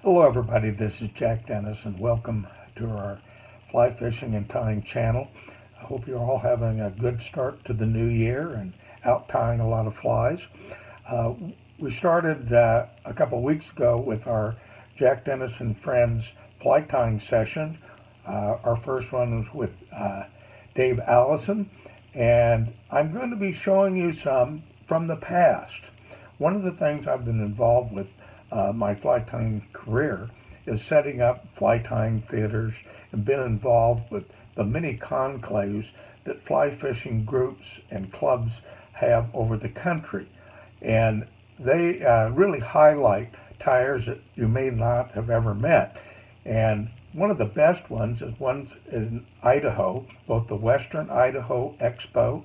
Hello everybody, this is Jack Dennis and welcome to our fly fishing and tying channel. I hope you're all having a good start to the new year and out tying a lot of flies. Uh, we started a couple of weeks ago with our Jack Dennis and Friends fly tying session. Our first one was with Dave Allison, and I'm going to be showing you some from the past. One of the things I've been involved with my fly tying career is setting up fly tying theaters and been involved with the many conclaves that fly fishing groups and clubs have over the country. And they really highlight tyers that you may not have ever met. And one of the best ones is one in Idaho, both the Western Idaho Expo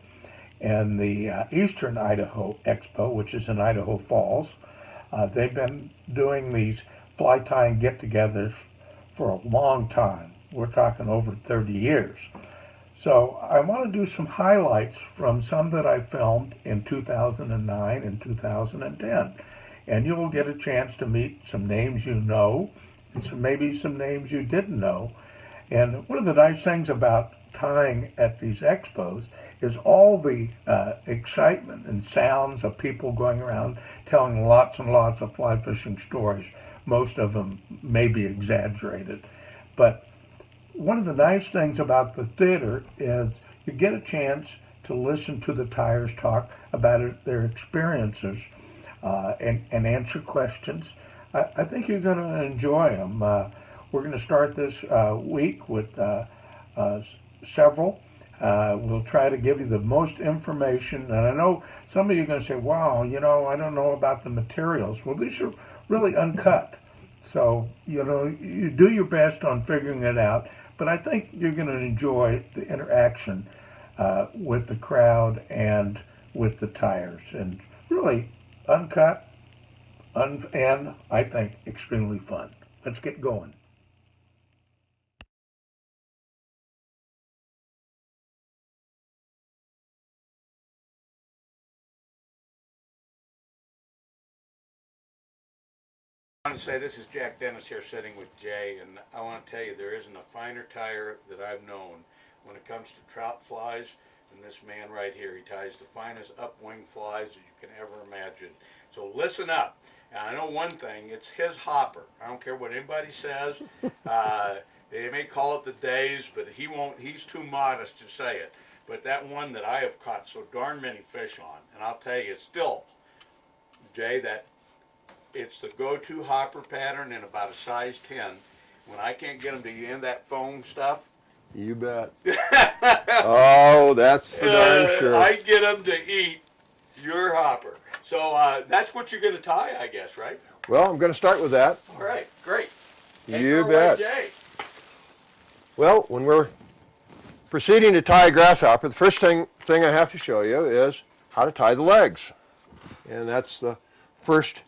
and the Eastern Idaho Expo, which is in Idaho Falls. They've been doing these fly tying get-togethers for a long time. We're talking over 30 years. So I want to do some highlights from some that I filmed in 2009 and 2010. And you'll get a chance to meet some names you know, and maybe some names you didn't know. And one of the nice things about tying at these expos is all the excitement and sounds of people going around telling lots and lots of fly fishing stories. Most of them may be exaggerated. But one of the nice things about the theater is you get a chance to listen to the tyers talk about their experiences and answer questions. I think you're going to enjoy them. We're going to start this week with several. We'll try to give you the most information. And I know some of you are going to say, wow, I don't know about the materials. Well, these are really uncut. So, you do your best on figuring it out. But I think you're going to enjoy the interaction with the crowd and with the tyers. And really uncut and I think extremely fun. Let's get going. I want to say this is Jack Dennis here sitting with Jay, and I want to tell you there isn't a finer tyer that I've known when it comes to trout flies than this man right here. He ties the finest upwing flies that you can ever imagine. So listen up. And I know one thing, it's his hopper. I don't care what anybody says. They may call it the days, but he won't. He's too modest to say it. But that one that I have caught so darn many fish on, and I'll tell you, still, Jay, that it's the go-to hopper pattern in about a size 10. When I can't get them to get in that foam stuff. You bet. Oh, that's for darn sure. I get them to eat your hopper. So that's what you're going to tie, I guess, right? Well, I'm going to start with that. All right, great. You bet. Jay. Well, when we're proceeding to tie a grasshopper, the first thing I have to show you is how to tie the legs. And that's the first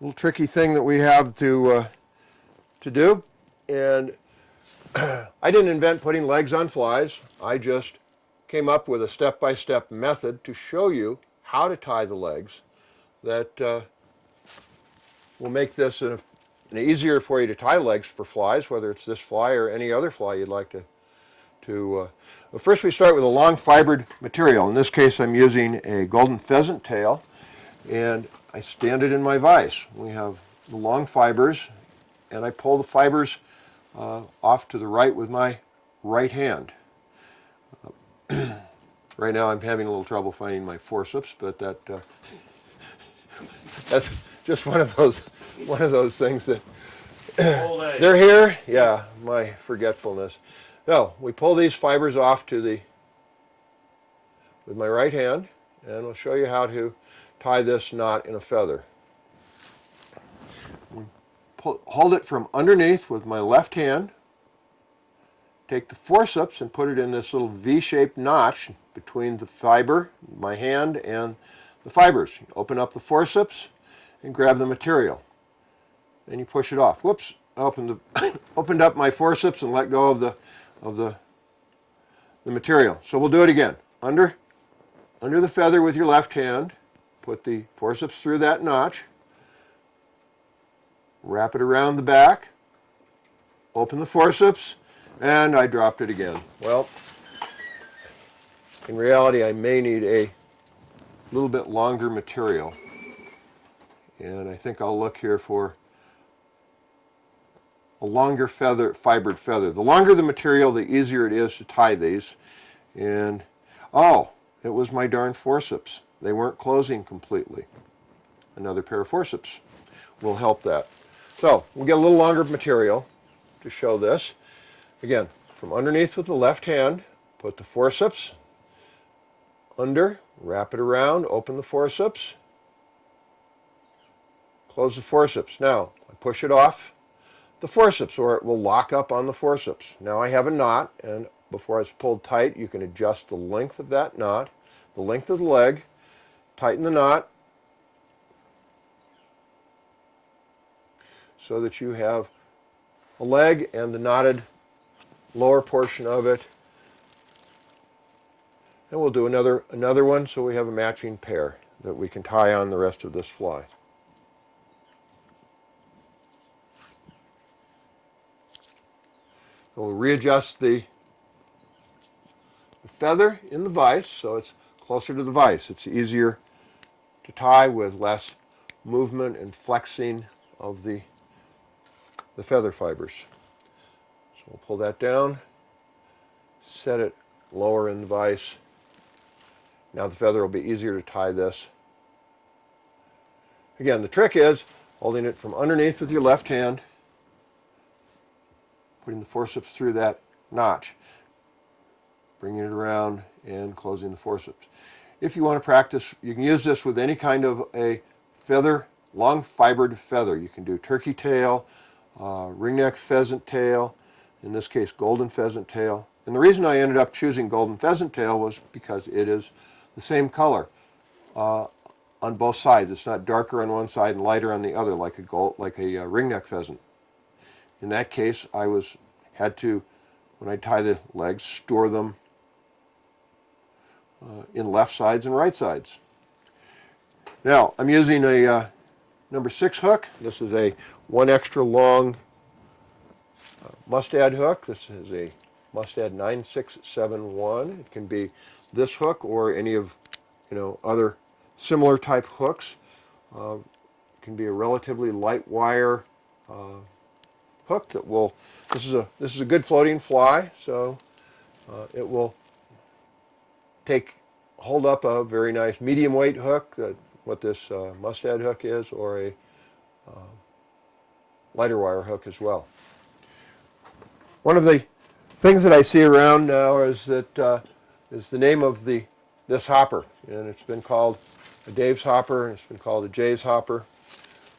little tricky thing that we have to do. And I didn't invent putting legs on flies. I just came up with a step-by-step method to show you how to tie the legs that will make this an easier for you to tie legs for flies, whether it's this fly or any other fly you'd like to. Well, first we start with a long fibered material. In this case I'm using a golden pheasant tail, and I stand it in my vise. We have the long fibers, and I pull the fibers off to the right with my right hand. Right now I'm having a little trouble finding my forceps, but that's just one of those things that they're here. Yeah, my forgetfulness. So we pull these fibers off with my right hand, and I'll show you how to tie this knot in a feather. Hold it from underneath with my left hand, take the forceps and put it in this little V-shaped notch between the fiber, my hand, and the fibers. You open up the forceps and grab the material. Then you push it off. Whoops, I opened up my forceps and let go of the material. So we'll do it again. Under the feather with your left hand, put the forceps through that notch, wrap it around the back, open the forceps, and I dropped it again. Well, in reality, I may need a little bit longer material. And I think I'll look here for a longer feather, fibered feather. The longer the material, the easier it is to tie these. And, oh, it was my darn forceps. They weren't closing completely. Another pair of forceps will help that. So, we'll get a little longer material to show this. Again, from underneath with the left hand, put the forceps under, wrap it around, open the forceps, close the forceps. Now, I push it off the forceps or it will lock up on the forceps. Now I have a knot, and before it's pulled tight, you can adjust the length of that knot, the length of the leg, tighten the knot so that you have a leg and the knotted lower portion of it. And we'll do another one so we have a matching pair that we can tie on the rest of this fly. We'll readjust the feather in the vise so it's closer to the vise. It's easier to tie with less movement and flexing of the feather fibers. So we'll pull that down, set it lower in the vise. Now the feather will be easier to tie this. Again, the trick is holding it from underneath with your left hand, putting the forceps through that notch, bringing it around and closing the forceps. If you want to practice, you can use this with any kind of a feather, long fibered feather. You can do turkey tail, ringneck pheasant tail, in this case golden pheasant tail. And the reason I ended up choosing golden pheasant tail was because it is the same color on both sides. It's not darker on one side and lighter on the other like a ringneck pheasant. In that case, I had to, when I tie the legs, store them in left sides and right sides. Now, I'm using a number 6 hook. This is a 1 extra long mustad hook. This is a mustad 9671. It can be this hook or any of other similar type hooks. It can be a relatively light wire hook that will. This is a good floating fly, so it will hold up a very nice medium weight hook. What this mustad hook is, or a lighter wire hook as well. One of the things that I see around now is that is the name of this hopper, and it's been called a Dave's hopper, and it's been called a Jay's hopper.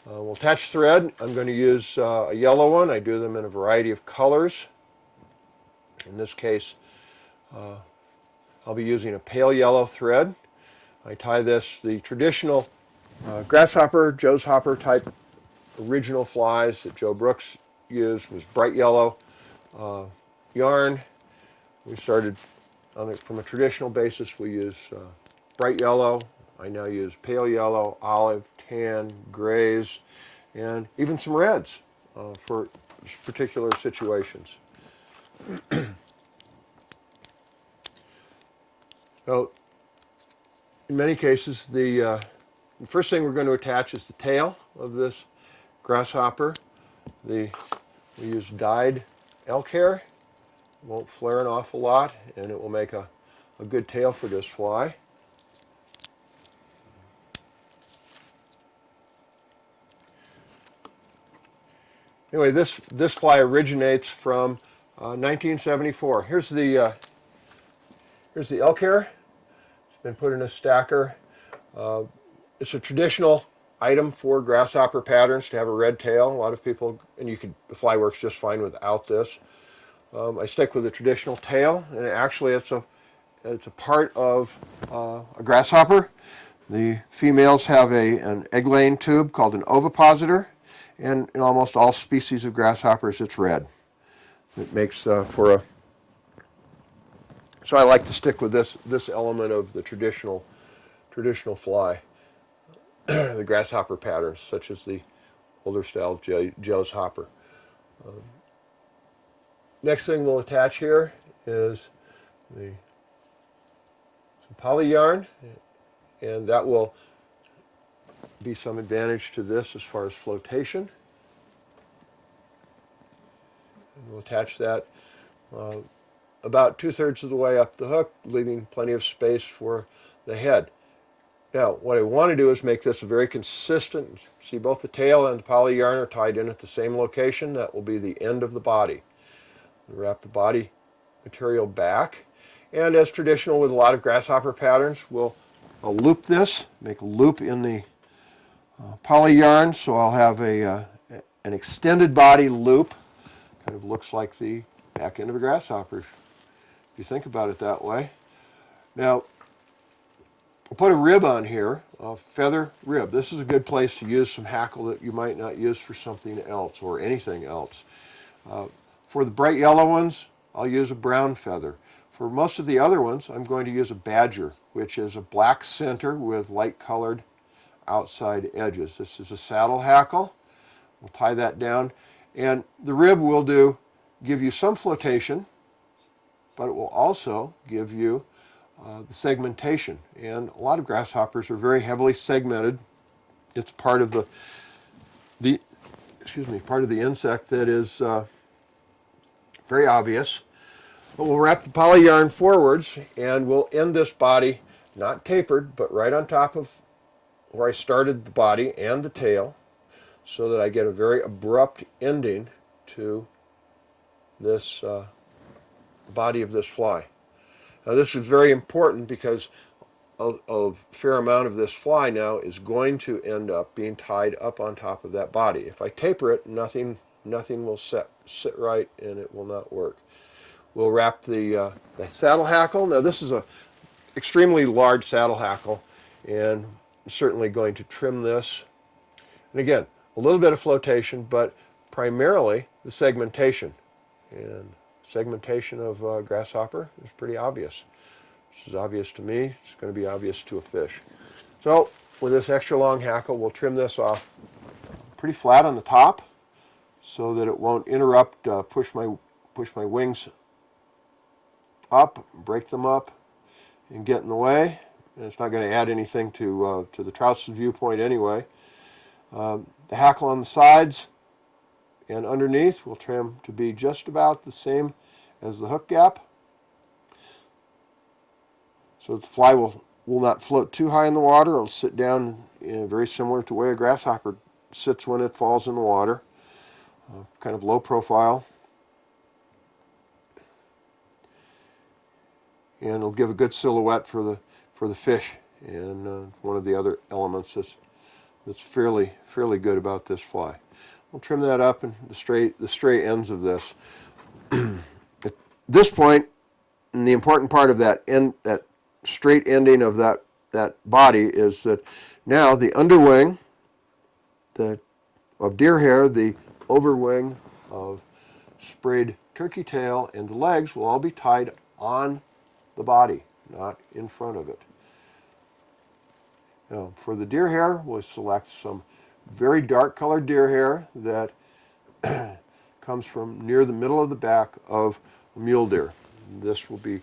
We'll attach thread. I'm going to use a yellow one. I do them in a variety of colors. In this case, I'll be using a pale yellow thread. I tie this the traditional grasshopper, Joe's hopper type original flies that Joe Brooks used was bright yellow yarn. We started from a traditional basis. We use bright yellow. I now use pale yellow, olive, tan, grays, and even some reds for particular situations. So, in many cases, the first thing we're going to attach is the tail of this grasshopper. We use dyed elk hair. It won't flare an awful lot, and it will make a good tail for this fly. Anyway, this fly originates from 1974. Here's the elk hair. It's been put in a stacker. It's a traditional item for grasshopper patterns to have a red tail. A lot of people, and the fly works just fine without this. I stick with the traditional tail, and actually it's a part of a grasshopper. The females have an egg-laying tube called an ovipositor, and in almost all species of grasshoppers it's red. It makes for a. So I like to stick with this element of the traditional fly, the grasshopper patterns, such as the older style Joe's hopper. Next thing we'll attach here is some poly yarn, and that will be some advantage to this as far as flotation. And we'll attach that about 2/3 of the way up the hook, leaving plenty of space for the head. Now, what I want to do is make this a very consistent, see both the tail and the poly yarn are tied in at the same location. That will be the end of the body. Wrap the body material back, and as traditional with a lot of grasshopper patterns, I'll loop this, make a loop in the poly yarn, so I'll have an extended body loop. Kind of looks like the back end of a grasshopper, if you think about it that way. Now, I'll put a rib on here, a feather rib. This is a good place to use some hackle that you might not use for something else or anything else. For the bright yellow ones, I'll use a brown feather. For most of the other ones, I'm going to use a badger, which is a black center with light colored outside edges. This is a saddle hackle. We'll tie that down. And the rib will give you some flotation, but it will also give you the segmentation. And a lot of grasshoppers are very heavily segmented. It's part of part of the insect that is very obvious. But we'll wrap the poly yarn forwards, and we'll end this body not tapered, but right on top of where I started the body and the tail, so that I get a very abrupt ending to this body of this fly. Now this is very important because a fair amount of this fly now is going to end up being tied up on top of that body. If I taper it, nothing will sit right, and it will not work. We'll wrap the saddle hackle. Now this is a extremely large saddle hackle, and I'm certainly going to trim this. And again, a little bit of flotation, but primarily the segmentation. And segmentation of grasshopper is pretty obvious. This is obvious to me. It's going to be obvious to a fish. So with this extra long hackle, we'll trim this off pretty flat on the top so that it won't interrupt, push my wings up, break them up, and get in the way. And it's not going to add anything to the trout's viewpoint anyway. The hackle on the sides and underneath we'll trim to be just about the same as the hook gap, so the fly will not float too high in the water. It'll sit down very similar to the way a grasshopper sits when it falls in the water, kind of low profile, and it'll give a good silhouette for the fish, and one of the other elements that's fairly good about this fly. We'll trim that up and the stray ends of this. At this point, and the important part of that straight ending of that body is that now the underwing of deer hair, the overwing of sprayed turkey tail, and the legs will all be tied on the body, not in front of it. Now, for the deer hair, we'll select some very dark colored deer hair that comes from near the middle of the back of a mule deer. This will be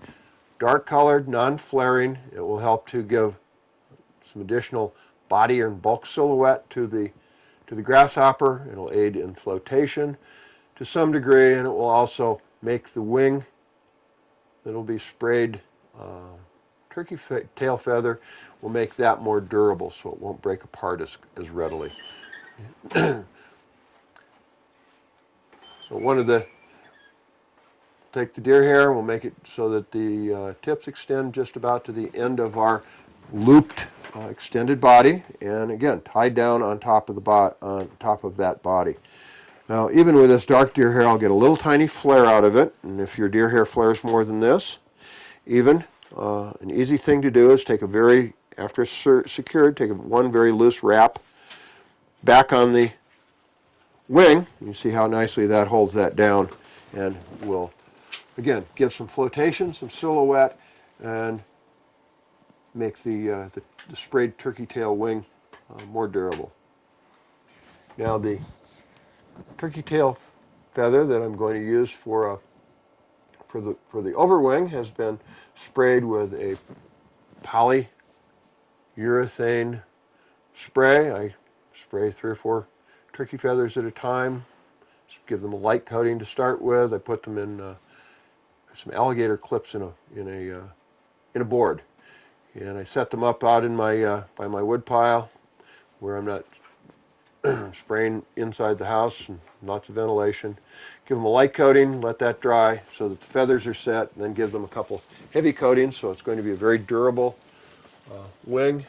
dark colored, non-flaring. It will help to give some additional body and bulk silhouette to the grasshopper. It'll aid in flotation to some degree, and it will also make the wing that'll be sprayed turkey tail feather will make that more durable, so it won't break apart as readily. So take the deer hair, we'll make it so that the tips extend just about to the end of our looped extended body, and again tied down on top of that body. Now, even with this dark deer hair, I'll get a little tiny flare out of it, and if your deer hair flares more than this, even an easy thing to do is take after it's secured, take one very loose wrap back on the wing. You see how nicely that holds that down, and will again give some flotation, some silhouette, and make the sprayed turkey tail wing more durable. Now the turkey tail feather that I'm going to use for the overwing has been sprayed with a polyurethane spray. I spray 3 or 4 turkey feathers at a time. Just give them a light coating to start with. I put them in some alligator clips in a board, and I set them up out in my by my wood pile where I'm not spraying inside the house, and lots of ventilation. Give them a light coating, let that dry so that the feathers are set, and then give them a couple heavy coatings so it's going to be a very durable wing,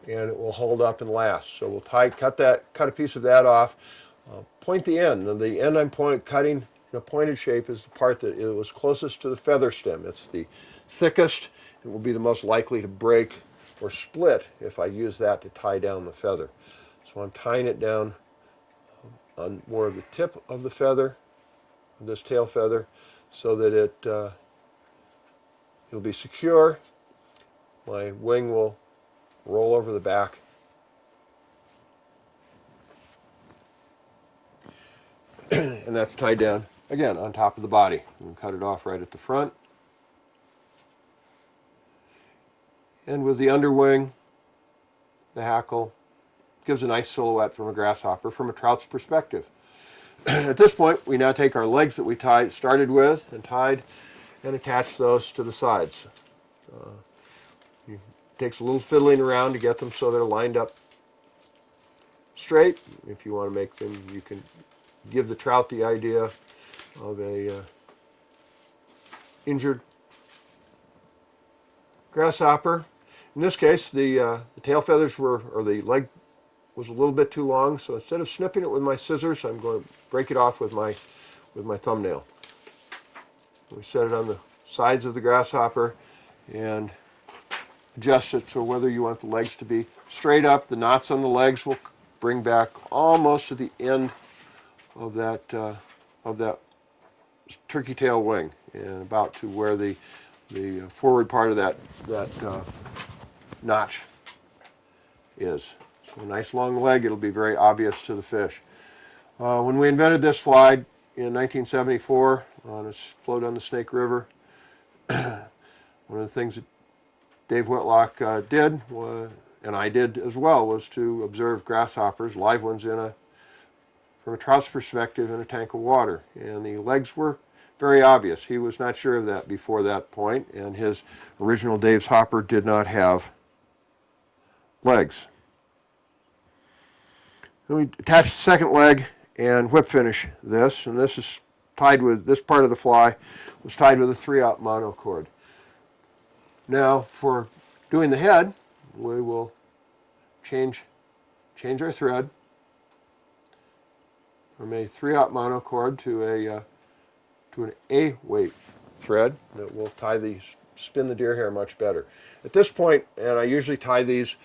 and it will hold up and last. So we'll cut a piece of that off, point the end. And the end I'm cutting in a pointed shape is the part that it was closest to the feather stem. It's the thickest. It will be the most likely to break or split if I use that to tie down the feather. So I'm tying it down on more of the tip of the feather, this tail feather, so that it'll be secure. My wing will roll over the back. And that's tied down, again, on top of the body. And cut it off right at the front. And with the underwing, the hackle, gives a nice silhouette from a grasshopper from a trout's perspective. At this point, we now take our legs that we started with and tied, and attach those to the sides. It takes a little fiddling around to get them so they're lined up straight. If you want to make them, you can give the trout the idea of a injured grasshopper. In this case, the tail feathers or the leg was a little bit too long, so instead of snipping it with my scissors, I'm going to break it off with my thumbnail. We set it on the sides of the grasshopper and adjust it so whether you want the legs to be straight up, the knots on the legs will bring back almost to the end of that turkey tail wing, and about to where the forward part of that notch is. So a nice long leg, it'll be very obvious to the fish. When we invented this fly in 1974 on a float on the Snake River, one of the things that Dave Whitlock did, and I did as well, was to observe grasshoppers, live ones, from a trout's perspective, in a tank of water. And the legs were very obvious. He was not sure of that before that point, and his original Dave's hopper did not have legs. Then we attach the second leg and whip finish this, and this is tied with, this part of the fly was tied with a 3/0 monocord. Now for doing the head, we will change our thread from a 3/0 monocord to an A-weight thread that will spin the deer hair much better. At this point, and I usually tie these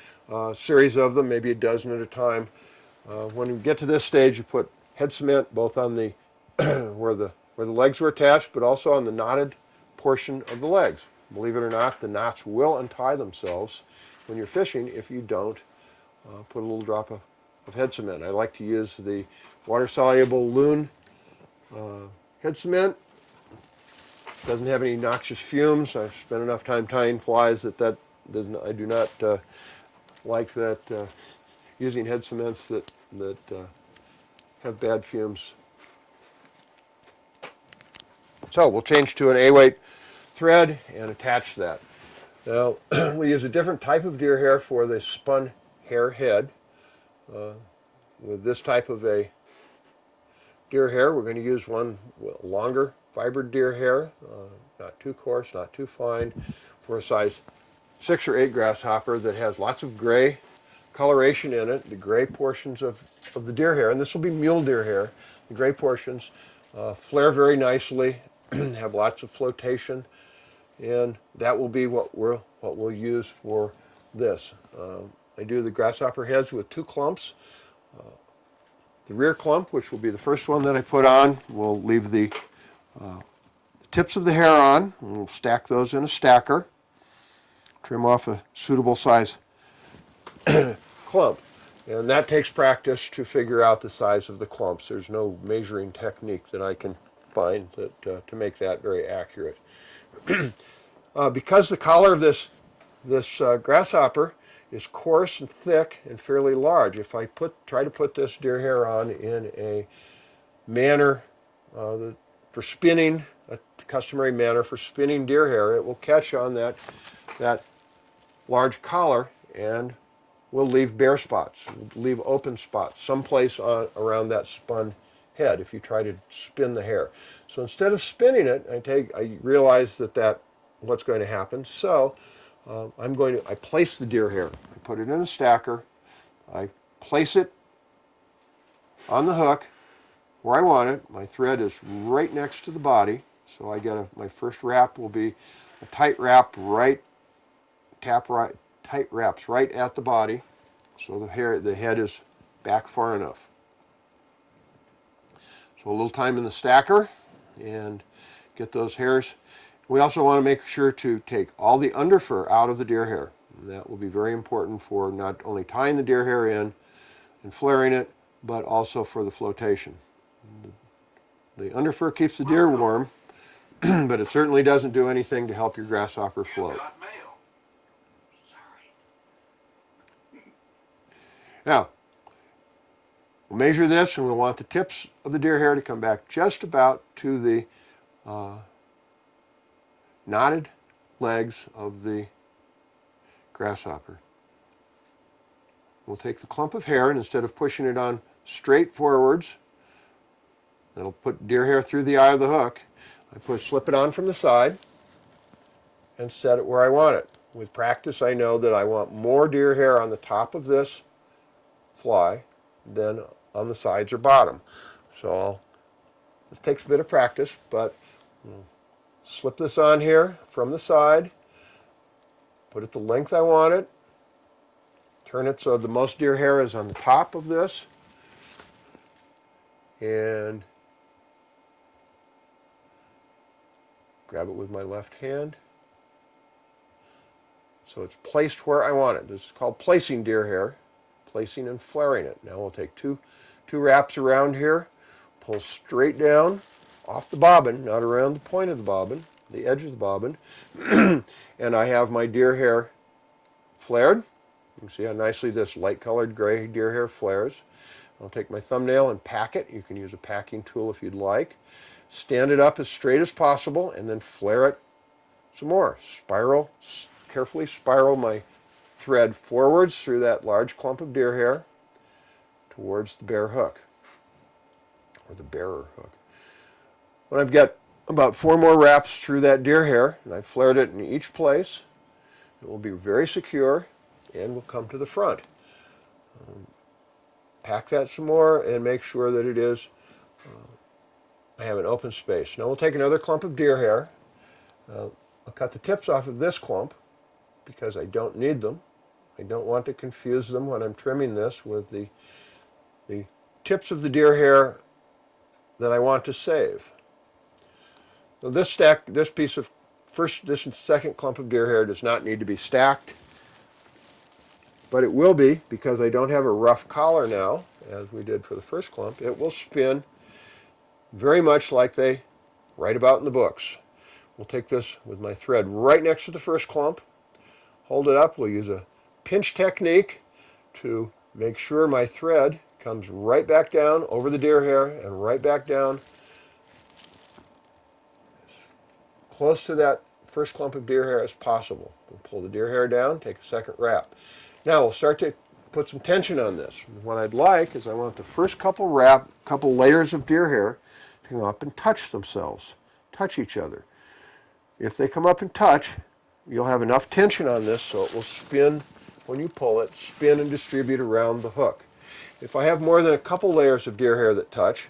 series of them, maybe a dozen at a time. When we get to this stage, you put head cement both on the where the legs were attached, but also on the knotted portion of the legs. Believe it or not, the knots will untie themselves when you're fishing if you don't put a little drop of head cement. I like to use the water-soluble Loon head cement. Doesn't have any noxious fumes. I've spent enough time tying flies that I do not like that using head cements that have bad fumes. So we'll change to an A-weight thread and attach that. Now we use a different type of deer hair for the spun hair head. With this type of a deer hair, we're going to use one longer fibered deer hair, not too coarse, not too fine, for a size 6 or 8 grasshopper that has lots of gray coloration in it, the gray portions of the deer hair, and this will be mule deer hair. The gray portions flare very nicely, have lots of flotation, and that will be what we'll use for this. I do the grasshopper heads with 2 clumps. The rear clump, which will be the first one that I put on, we'll leave the tips of the hair on, and we'll stack those in a stacker. Trim off a suitable size clump. And that takes practice to figure out the size of the clumps. There's no measuring technique that I can find that to make that very accurate. Because the collar of this grasshopper is coarse and thick and fairly large, if I try to put this deer hair on in a manner for spinning, a customary manner for spinning deer hair, it will catch on that large collar and will leave bare spots, leave open spots, someplace around that spun head if you try to spin the hair. So instead of spinning it, I realize that what's going to happen. So I place the deer hair. I put it in a stacker. I place it on the hook where I want it. My thread is right next to the body, so I get my first wrap will be a tight wrap tight wraps right at the body, so the head is back far enough. So a little time in the stacker and get those hairs. We also want to make sure to take all the underfur out of the deer hair. And that will be very important for not only tying the deer hair in and flaring it, but also for the flotation. The underfur keeps the deer warm, but it certainly doesn't do anything to help your grasshopper float. Now, we'll measure this, and we'll want the tips of the deer hair to come back just about to the knotted legs of the grasshopper. We'll take the clump of hair, and instead of pushing it on straight forwards, that'll put deer hair through the eye of the hook, slip it on from the side and set it where I want it. With practice, I know that I want more deer hair on the top of this fly than on the sides or bottom. So this takes a bit of practice, but slip this on here from the side, put it the length I want it, turn it so the most deer hair is on the top of this, and grab it with my left hand so it's placed where I want it. This is called placing deer hair. Placing and flaring it. Now we'll take two wraps around here, pull straight down off the bobbin, not around the point of the bobbin, the edge of the bobbin, and I have my deer hair flared. You can see how nicely this light colored gray deer hair flares. I'll take my thumbnail and pack it. You can use a packing tool if you'd like. Stand it up as straight as possible and then flare it some more. Carefully spiral my thread forwards through that large clump of deer hair towards the bare hook, or the bearer hook. When I've got about 4 more wraps through that deer hair, and I've flared it in each place, it will be very secure and will come to the front. Pack that some more and make sure that it is, I have an open space. Now we'll take another clump of deer hair. I'll cut the tips off of this clump because I don't need them. I don't want to confuse them when I'm trimming this with the tips of the deer hair that I want to save. So this second clump of deer hair does not need to be stacked, but it will be because I don't have a rough collar now, as we did for the first clump. It will spin very much like they write about in the books. We'll take this with my thread right next to the first clump, hold it up. We'll use a pinch technique to make sure my thread comes right back down over the deer hair and right back down as close to that first clump of deer hair as possible. We'll pull the deer hair down, take a second wrap. Now we'll start to put some tension on this. What I'd like is I want the first couple layers of deer hair to come up and touch themselves, touch each other. If they come up and touch, you'll have enough tension on this so it will spin when you pull it, spin and distribute around the hook. If I have more than a couple layers of deer hair that touch,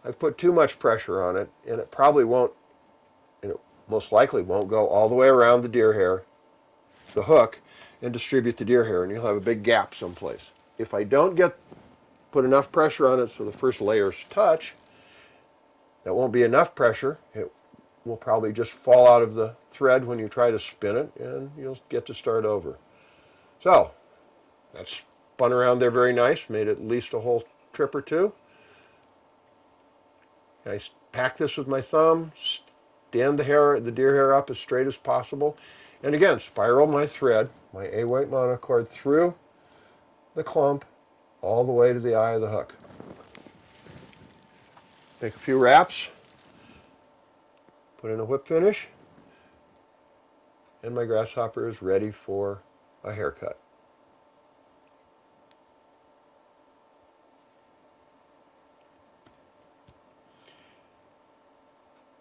I've put too much pressure on it, and it probably won't, and it most likely won't go all the way around the deer hair, the hook, and distribute the deer hair, and you'll have a big gap someplace. If I don't put enough pressure on it so the first layers touch, that won't be enough pressure. It will probably just fall out of the thread when you try to spin it, and you'll get to start over. So, that's spun around there very nice, made at least a whole trip or two. I pack this with my thumb, stand the deer hair up as straight as possible, and again, spiral my thread, my A-white monocord, through the clump all the way to the eye of the hook. Make a few wraps, put in a whip finish, and my grasshopper is ready for a haircut.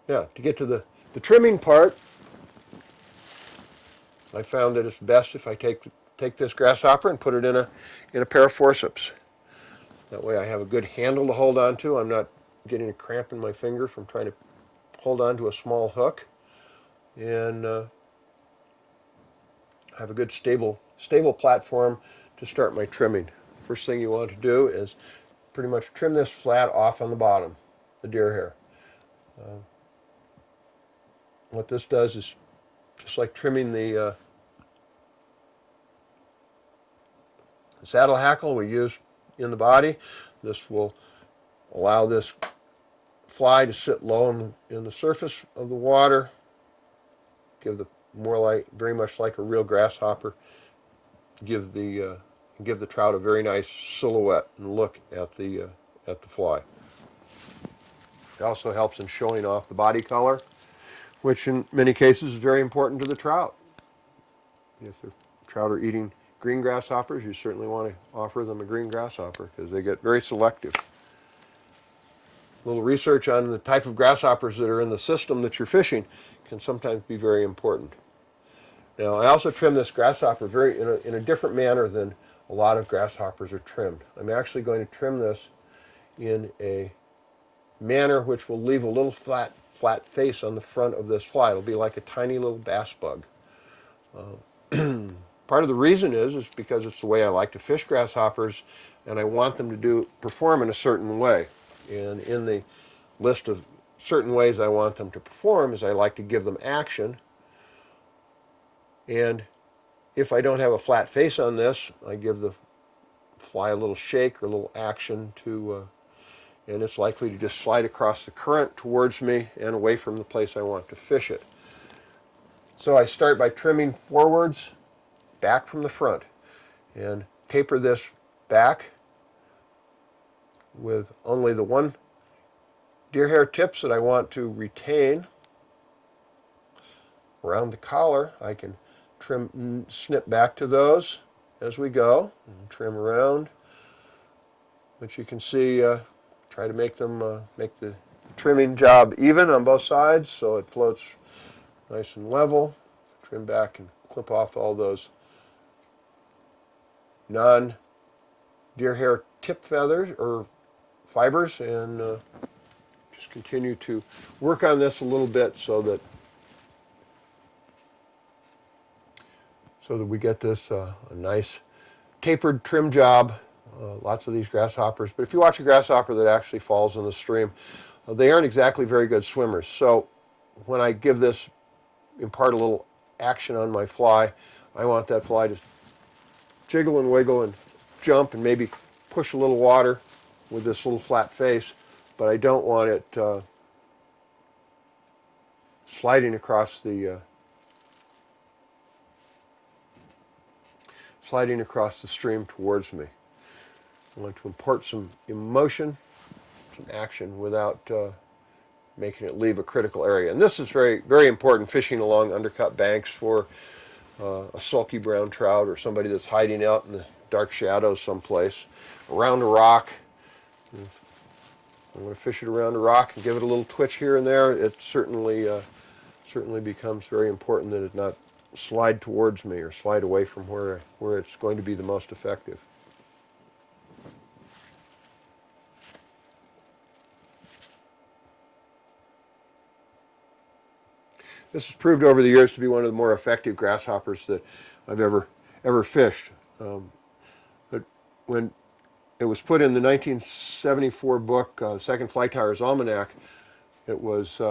Now, to get to the trimming part, I found that it's best if I take this grasshopper and put it in a pair of forceps. That way I have a good handle to hold on to. I'm not getting a cramp in my finger from trying to hold on to a small hook. And have a good stable platform to start my trimming. First thing you want to do is pretty much trim this flat off on the bottom, the deer hair. What this does is just like trimming the saddle hackle we use in the body. This will allow this fly to sit low in the surface of the water, give the very much like a real grasshopper, give the trout a very nice silhouette and look at the fly. It also helps in showing off the body color, which in many cases is very important to the trout. If the trout are eating green grasshoppers, you certainly want to offer them a green grasshopper because they get very selective. A little research on the type of grasshoppers that are in the system that you're fishing can sometimes be very important. Now, I also trim this grasshopper in a different manner than a lot of grasshoppers are trimmed. I'm actually going to trim this in a manner which will leave a little flat face on the front of this fly. It'll be like a tiny little bass bug. Part of the reason is because it's the way I like to fish grasshoppers, and I want them to perform in a certain way. And in the list of certain ways I want them to perform is I like to give them action. And if I don't have a flat face on this, I give the fly a little shake or a little action and it's likely to just slide across the current towards me and away from the place I want to fish it. So I start by trimming forwards, back from the front, and taper this back with only the one deer hair tips that I want to retain. Around the collar, I can snip back to those as we go, and trim around, which you can see, try to make the trimming job even on both sides so it floats nice and level. Trim back and clip off all those non-deer hair tip feathers or fibers, and just continue to work on this a little bit so that we get this a nice tapered trim job. Lots of these grasshoppers, but if you watch a grasshopper that actually falls in the stream, they aren't exactly very good swimmers. So when I impart a little action on my fly, I want that fly to jiggle and wiggle and jump and maybe push a little water with this little flat face, but I don't want it sliding across the stream towards me. I want to impart some emotion, some action without making it leave a critical area. And this is very, very important fishing along undercut banks for a sulky brown trout or somebody that's hiding out in the dark shadows someplace. Around a rock. I'm going to fish it around a rock and give it a little twitch here and there. It certainly becomes very important that it not slide towards me or slide away from where it's going to be the most effective. This has proved over the years to be one of the more effective grasshoppers that I've ever fished. But when it was put in the 1974 book, Second Fly Tyer's Almanac, it was